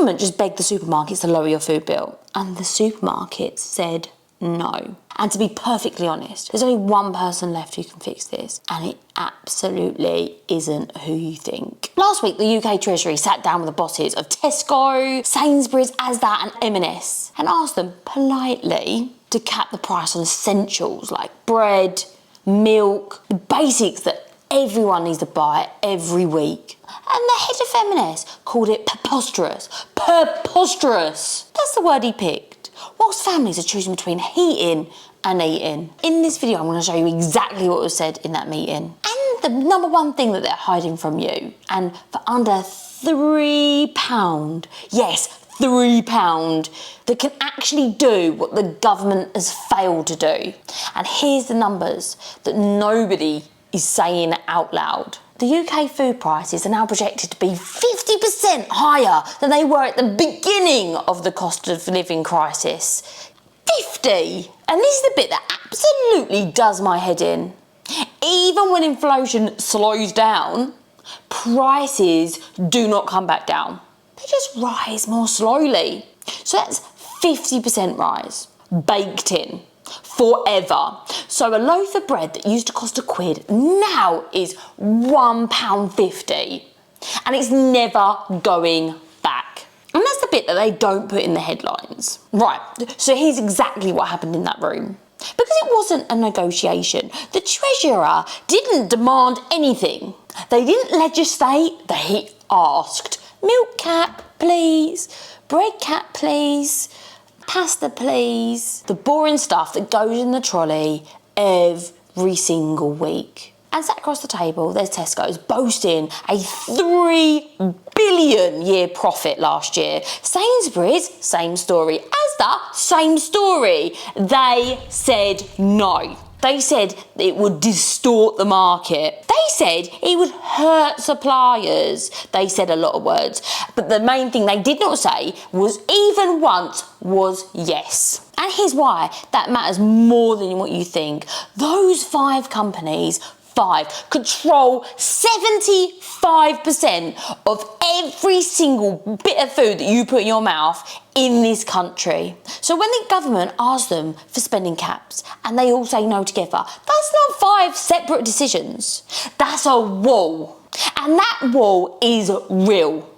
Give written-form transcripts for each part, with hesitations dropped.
government just begged the supermarkets to lower your food bill, and the supermarkets said no. And to be perfectly honest, there's only one person left who can fix this, and it absolutely isn't who you think. Last week, the UK Treasury sat down with the bosses of Tesco, Sainsbury's, Asda and M&S and asked them politely to cap the price on essentials like bread, milk, the basics that everyone needs to buy every week. And the head of M&S called it preposterous. Preposterous! That's the word he picked. Whilst families are choosing between heating and eating. In this video, I'm going to show you exactly what was said in that meeting. And the number one thing that they're hiding from you. And for under £3, yes, £3, that can actually do what the government has failed to do. And here's the numbers that nobody is saying out loud. The UK food prices are now projected to be 50% higher than they were at the beginning of the cost of living crisis. 50! And this is the bit that absolutely does my head in. Even when inflation slows down, prices do not come back down. They just rise more slowly. So that's 50% rise, baked in. Forever. So a loaf of bread that used to cost £1 now is £1.50, and it's never going back. And that's the bit that they don't put in the headlines. Right, so here's exactly what happened in that room. Because it wasn't a negotiation, the Treasurer didn't demand anything. They didn't legislate, they asked. Milk cap, please. Bread cap, please. Pasta, please. The boring stuff that goes in the trolley every single week. And sat across the table, there's Tesco's boasting a £3 billion year profit last year. Sainsbury's, same story. Asda, same story. They said no. They said it would distort the market. They said it would hurt suppliers. They said a lot of words. But the main thing they did not say was even once was yes. And here's why that matters more than what you think. Those 5 companies, control 75% of every single bit of food that you put in your mouth in this country. So when the government asks them for spending caps and they all say no together, that's not 5 separate decisions. That's a wall. And that wall is real.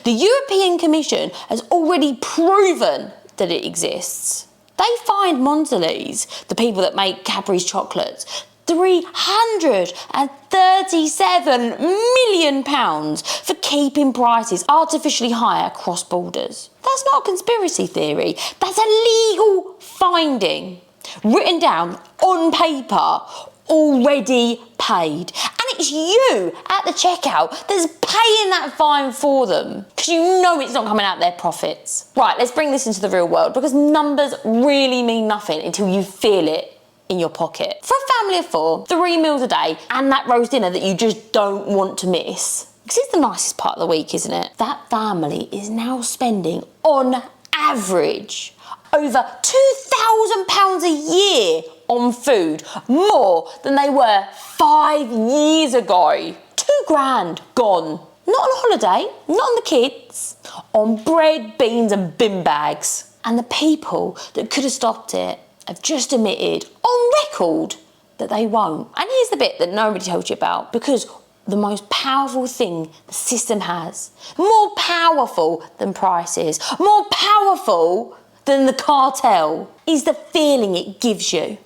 The European Commission has already proven that it exists. They fined Mondelez, the people that make Cadbury's chocolates, £337 million for keeping prices artificially high across borders. That's not a conspiracy theory. That's a legal finding, written down on paper, already paid. And it's you at the checkout that's paying that fine for them, because you know it's not coming out their profits. Right, let's bring this into the real world, because numbers really mean nothing until you feel it in your pocket. For a family of 4, 3 meals a day, and that roast dinner that you just don't want to miss, because it's the nicest part of the week, isn't it? That family is now spending, on average, over £2,000 a year on food, more than they were 5 years ago. £2,000 gone. Not on holiday, not on the kids, on bread, beans and bin bags. And the people that could have stopped it have just admitted on record that they won't. And here's the bit that nobody told you about, because the most powerful thing the system has, more powerful than prices, more powerful than the cartel, is the feeling it gives you.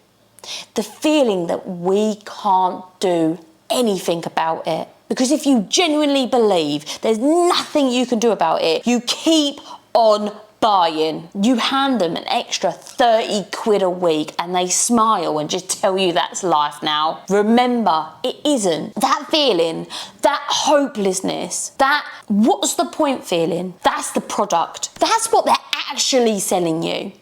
The feeling that we can't do anything about it. Because if you genuinely believe there's nothing you can do about it, you keep on buying. You hand them an extra £30 a week and they smile and just tell you that's life now. Remember, it isn't. That feeling, that hopelessness, that what's the point feeling, that's the product. That's what they're actually selling you.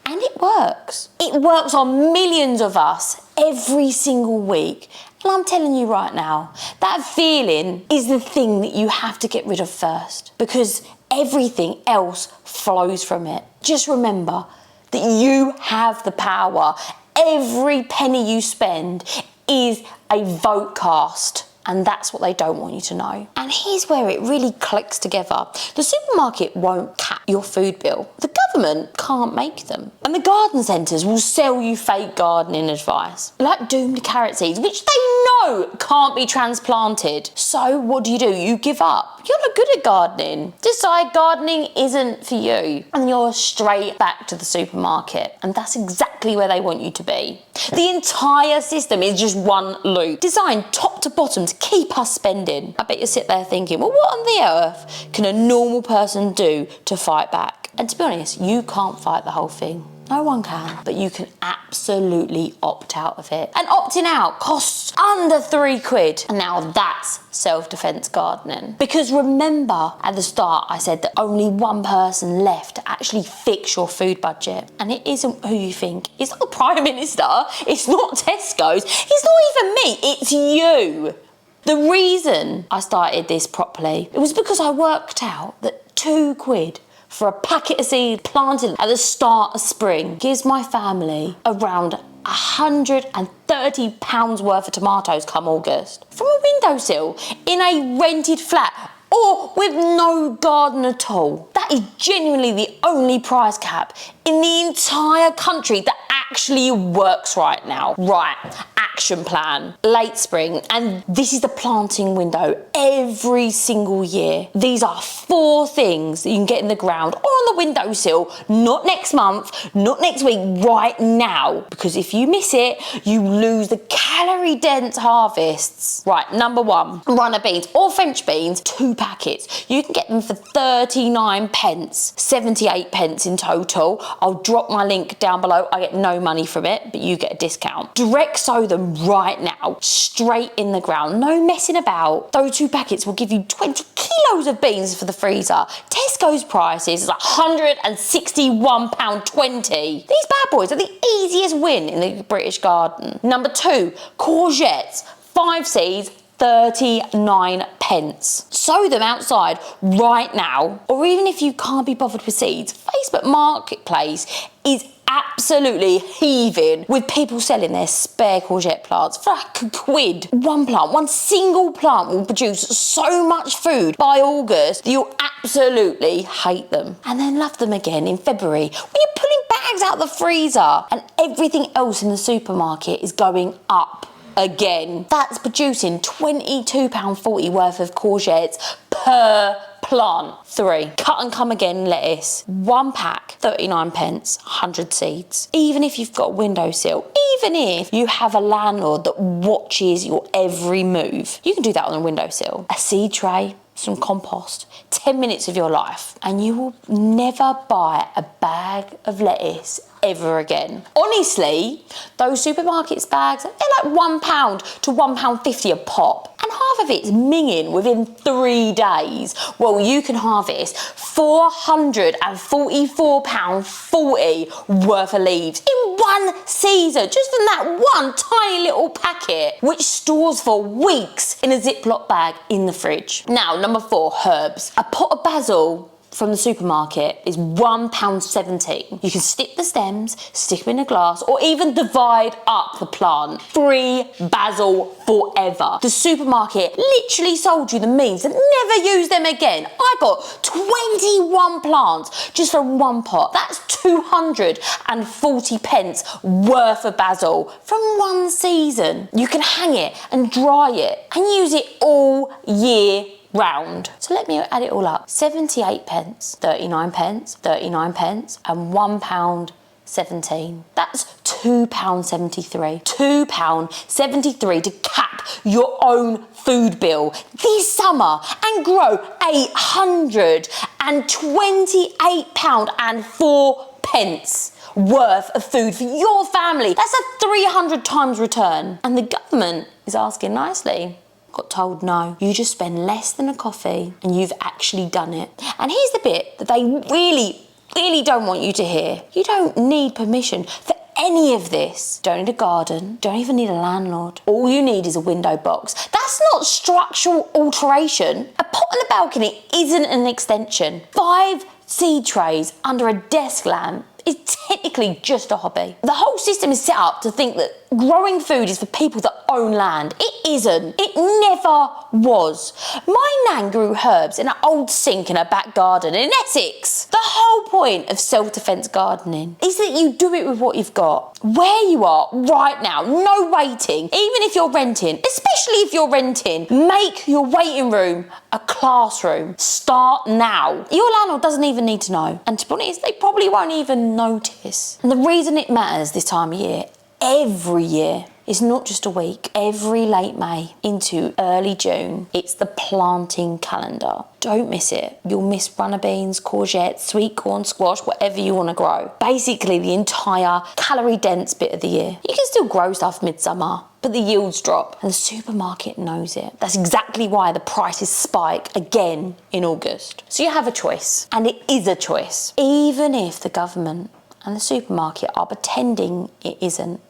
And it works. It works on millions of us every single week. And I'm telling you right now, that feeling is the thing that you have to get rid of first, because everything else flows from it. Just remember that you have the power. Every penny you spend is a vote cast. And that's what they don't want you to know. And here's where it really clicks together. The supermarket won't cap your food bill. The government can't make them. And the garden centres will sell you fake gardening advice, like doomed carrot seeds, which they know can't be transplanted. So what do? You give up. You're not good at gardening. Decide gardening isn't for you. And you're straight back to the supermarket. And that's exactly where they want you to be. The entire system is just one loop, designed top to bottom to keep us spending. I bet you sit there thinking, well, what on the earth can a normal person do to fight back? And to be honest, you can't fight the whole thing. No one can, but you can absolutely opt out of it. And opting out costs under £3. And now that's self-defense gardening. Because remember at the start, I said that only one person left to actually fix your food budget. And it isn't who you think. It's not the Prime Minister. It's not Tesco's. It's not even me. It's you. The reason I started this properly, it was because I worked out that £2 for a packet of seed planted at the start of spring gives my family around £130 worth of tomatoes come August. From a windowsill in a rented flat or with no garden at all. That is genuinely the only price cap in the entire country that actually works right now. Right, action plan, late spring, and this is the planting window every single year. These are 4 things that you can get in the ground or on the windowsill, not next month, not next week, right now. Because if you miss it, you lose the calorie-dense harvests. Right, number 1, runner beans or French beans, 2 packets. You can get them for 39 pence, 78 pence in total. I'll drop my link down below. I get no money from it, but you get a discount. Direct sow them right now, straight in the ground. No messing about. Those 2 packets will give you 20 kilos of beans for the freezer. Tesco's prices is £161.20. These bad boys are the easiest win in the British garden. Number 2, courgettes, 5 seeds, 39 pence. Sow them outside right now, or even if you can't be bothered with seeds, Facebook Marketplace is absolutely heaving with people selling their spare courgette plants for like a quid. One single plant will produce so much food by August that you'll absolutely hate them and then love them again in February when you're pulling bags out the freezer and everything else in the supermarket is going up again. That's producing £22.40 worth of courgettes per plant. 3, cut and come again lettuce. 1 pack, 39 pence, 100 seeds. Even if you've got a windowsill, even if you have a landlord that watches your every move, you can do that on a windowsill. A seed tray, some compost, 10 minutes of your life, and you will never buy a bag of lettuce ever again. Honestly, those supermarkets bags, they're like £1 to £1.50 a pop, and half of it's minging within 3 days. Well, you can harvest £444.40 worth of leaves in one season, just from that one tiny little packet, which stores for weeks in a Ziploc bag in the fridge. Now, number 4, herbs. A pot of basil from the supermarket is £1.17. You can snip the stems, stick them in a glass, or even divide up the plant. Free basil forever. The supermarket literally sold you the means to never use them again. I got 21 plants just from 1 pot. That's 240 pence worth of basil from 1 season. You can hang it and dry it and use it all year round. So let me add it all up. 78 pence, 39 pence, 39 pence, and £1.17. That's £2.73. £2.73 to cap your own food bill this summer and grow £828.04 worth of food for your family. That's a 300 times return. And the government is asking nicely. Got told no. You just spend less than a coffee and you've actually done it. And here's the bit that they really don't want you to hear. You don't need permission for any of this. Don't need a garden. Don't even need a landlord. All you need is a window box. That's not structural alteration. A pot on a balcony isn't an extension. 5 seed trays under a desk lamp is technically just a hobby. The whole system is set up to think that growing food is for people that own land. It isn't. It never was. My nan grew herbs in an old sink in her back garden in Essex. The whole point of self-defence gardening is that you do it with what you've got, where you are right now, no waiting. Even if you're renting, especially if you're renting, make your waiting room a classroom. Start now. Your landlord doesn't even need to know. And to be honest, they probably won't even notice. And the reason it matters this time of year, every year, it's not just a week. Every late May into early June, it's the planting calendar. Don't miss it. You'll miss runner beans, courgettes, sweet corn, squash, whatever you want to grow. Basically, the entire calorie-dense bit of the year. You can still grow stuff midsummer, but the yields drop and the supermarket knows it. That's exactly why the prices spike again in August. So you have a choice, and it is a choice. Even if the government and the supermarket are pretending it isn't.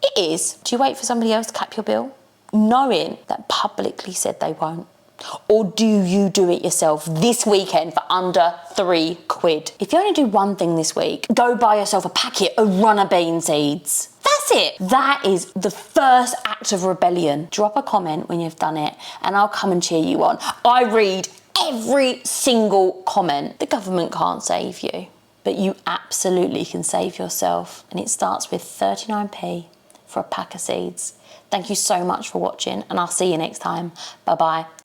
It is. Do you wait for somebody else to cap your bill, knowing that publicly said they won't? Or do you do it yourself this weekend for under £3? If you only do one thing this week, go buy yourself a packet of runner bean seeds. That's it. That is the first act of rebellion. Drop a comment when you've done it and I'll come and cheer you on. I read every single comment. The government can't save you, but you absolutely can save yourself. And it starts with 39p for a pack of seeds. Thank you so much for watching and I'll see you next time. Bye bye.